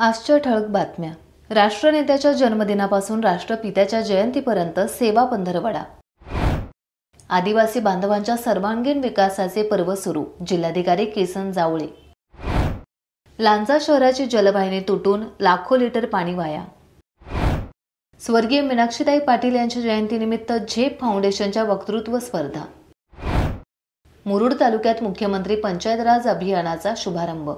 आजच्या ठळक बातम्या. राष्ट्रनेत्याच्या जन्मदिनापासून राष्ट्रपित्याच्या जयंतीपर्यंत सेवा पंधरवडा. आदिवासी बांधवांच्या सर्वांगीण विकासाचे पर्व सुरू. जिल्हाधिकारी किसन जावळे. लांजा शहराची जलवाहिनी तुटून लाखो लिटर पाणी वाया. स्वर्गीय मीनाक्षीताई पाटील यांच्या जयंतीनिमित्त झेप फाउंडेशनच्या वक्तृत्व स्पर्धा. मुरुड तालुक्यात मुख्यमंत्री पंचायत राज अभियानाचा शुभारंभ.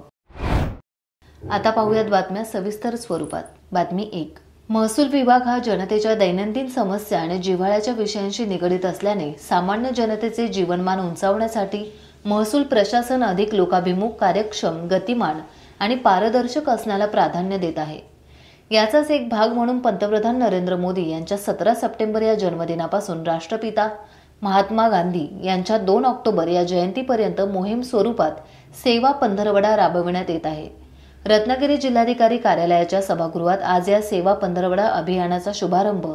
आता पाहूयात बातम्या सविस्तर स्वरूपात. बातमी 1. महसूल विभाग हा जनतेच्या दैनंदिन समस्या आणि जिव्हाळ्याच्या विषयांशी निगडीत असल्याने सामान्य जनतेचे जीवनमान उंचावण्यासाठी महसूल प्रशासन अधिक लोकाभिमुख, कार्यक्षम, गतिमान आणि पारदर्शक असण्याला प्राधान्य देत आहे. याचाच एक भाग म्हणून पंतप्रधान नरेंद्र मोदी यांच्या 17 सप्टेंबर या जन्मदिनापासून राष्ट्रपिता महात्मा गांधी यांच्या 2 ऑक्टोबर या जयंतीपर्यंत मोहीम स्वरूपात सेवा पंधरवडा राबविण्यात येत आहे. रत्नागिरी जिल्हाधिकारी कार्यालयाच्या सभागृहात आज या सेवा पंधरवडा अभियानाचा शुभारंभ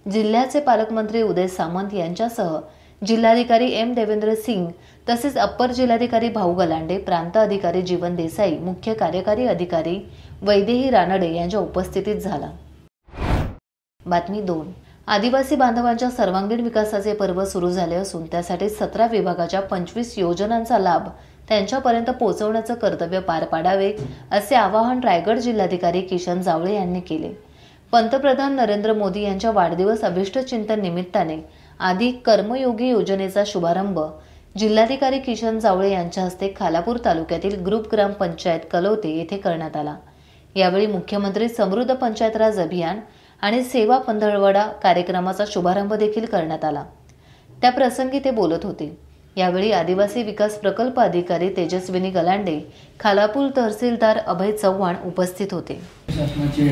जिल्ह्याचे पालकमंत्री उदय सामंत यांच्यासह जिल्हाधिकारी एम देवेंद्र सिंग तसेच अप्पर जिल्हाधिकारी भाऊ गलांडे, प्रांत अधिकारी जीवन देसाई, मुख्य कार्यकारी अधिकारी वैदेही रानडे यांच्या उपस्थितीत झाला. बातमी 2. आदिवासी बांधवांच्या सर्वांगीण विकासाचे पर्व सुरू झाले असून त्यासाठी 17 विभागाच्या 25 योजनांचा लाभ त्यांच्यापर्यंत पोहोचवण्याचं कर्तव्य पार पाडावे असे आवाहन रायगड जिल्हाधिकारी किसन जावळे यांनी केले. पंतप्रधान नरेंद्र मोदी यांच्या वाढदिवस अभिष्ट चिंतन निमित्ताने आधी कर्मयोगी योजनेचा शुभारंभ जिल्हाधिकारी किसन जावळे यांच्या हस्ते खालापूर तालुक्यातील ग्रुप ग्रामपंचायत कलवते येथे करण्यात आला. यावेळी मुख्यमंत्री समृद्ध पंचायत राज अभियान आणि सेवा पंधरवडा कार्यक्रमाचा शुभारंभ देखील करण्यात आला. त्या प्रसंगी ते बोलत होते. यावेळी आदिवासी विकास प्रकल्प अधिकारी तेजस्विनी गलांडे, खालापूर तहसीलदार अभय चव्हाण उपस्थित होते. शासनाचे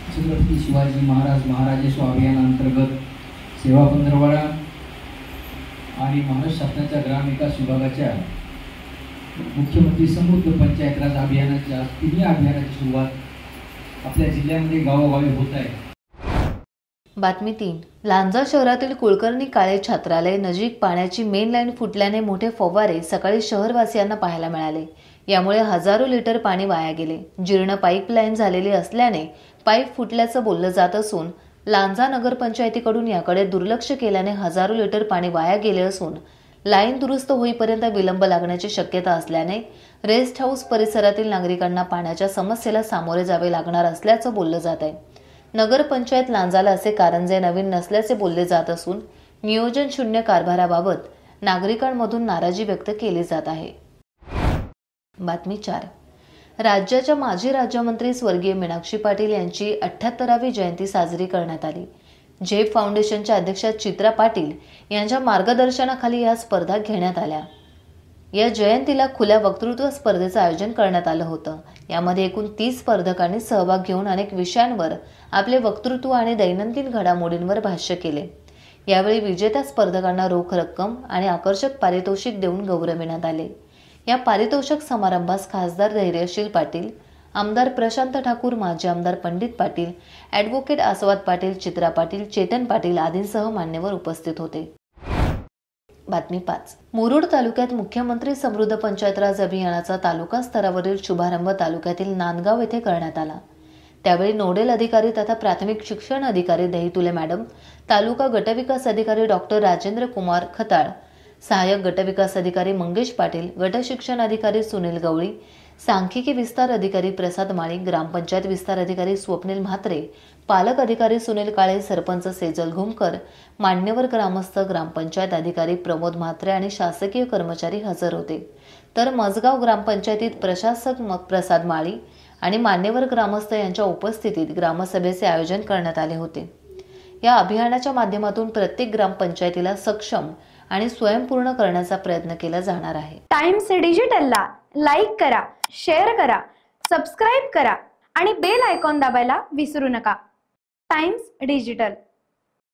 छत्रपती शिवाजी महाराजेश्वर अभियानांतर्गत सेवा पंधरवडा आणि महाराष्ट्र शासनाच्या ग्रामविकास विभागाच्या मुख्यमंत्री समृद्ध पंचायत राज अभियानाच्या तिन्ही अभियानाची सुरुवात आपल्या जिल्ह्यामध्ये गावोगावी होत आहे. बातमी 3. लांजा शहरातील कुलकर्णी काळे छात्रालय नजीक पाण्याची मेन लाईन फुटल्याने मोठे फवारे सकाळी शहरवासियांना पाहायला मिळाले. यामुळे हजारो लिटर पाणी वाया गेले. जीर्ण पाईपलाईन झालेली असल्याने पाईप फुटल्याचं बोललं जात असून लांजा नगरपंचायतीकडून याकडे दुर्लक्ष केल्याने हजारो लिटर पाणी वाया गेले असून लाईन दुरुस्त होईपर्यंत विलंब लागण्याची शक्यता असल्याने रेस्ट हाऊस परिसरातील नागरिकांना पाण्याच्या समस्येला सामोरे जावे लागणार असल्याचं बोललं जात आहे. नगरपंचायत लांजाला असे कारंजे नवीन नसल्याचे बोलले जात असून नियोजन शून्य कारभाराबाबत नागरिकांमधून नाराजी व्यक्त केली जात आहे. बातमी 4. राज्याच्या माजी राज्यमंत्री स्वर्गीय मीनाक्षी पाटील यांची 78वी जयंती साजरी करण्यात आली. झेप फाउंडेशनच्या अध्यक्षा चित्रा पाटील यांच्या मार्गदर्शनाखाली या स्पर्धा घेण्यात आल्या. या जयंतीला खुल्या वक्तृत्व स्पर्धेचं आयोजन करण्यात आलं होतं. यामध्ये एकूण 30 स्पर्धकांनी सहभाग घेऊन अनेक विषयांवर आपले वक्तृत्व आणि दैनंदिन घडामोडींवर भाष्य केले. यावेळी विजेत्या स्पर्धकांना रोख रक्कम आणि आकर्षक पारितोषिक देऊन गौरविण्यात आले. या पारितोषिक समारंभास खासदार धैर्यशील पाटील, आमदार प्रशांत ठाकूर, माजी आमदार पंडित पाटील, ॲडव्होकेट आस्वाद पाटील, चित्रा पाटील, चेतन पाटील आदींसह मान्यवर उपस्थित होते. बातमी 5. मुरुड तालुक्यात मुख्यमंत्री समृद्ध पंचायत राज अभियानाचा तालुका स्तरावरील शुभारंभ तालुक्यातील नांदगाव येथे करण्यात आला. त्यावेळी नोडल अधिकारी तथा प्राथमिक शिक्षण अधिकारी दहीतुले मॅडम, तालुका गटविकास अधिकारी डॉक्टर राजेंद्र कुमार खताळ, सहाय्यक गटविकास अधिकारी मंगेश पाटील, गट शिक्षण अधिकारी सुनील गवळी, सांख्यिकी विस्तार अधिकारी प्रसाद माळी, ग्रामपंचायत विस्तार अधिकारी स्वप्नील म्हात्रे, पालक अधिकारी सुनील काळे, सरपंच सेजल घुमकर, मान्यवर ग्रामस्थ, ग्रामपंचायत अधिकारी प्रमोद म्हात्रे आणि शासकीय कर्मचारी हजर होते. तर मजगाव ग्रामपंचायतीत प्रशासक प्रसाद माळी आणि मान्यवर ग्रामस्थ यांच्या उपस्थितीत ग्रामसभेचे आयोजन करण्यात आले होते. या अभियानाच्या माध्यमातून प्रत्येक ग्रामपंचायतीला सक्षम आणि स्वयंपूर्ण करण्याचा प्रयत्न केला जाणार आहे. टाइम्स डिजिटलला लाईक करा, शेअर करा, सबस्क्राईब करा आणि बेल आयकॉन दाबायला विसरू नका. Times digital.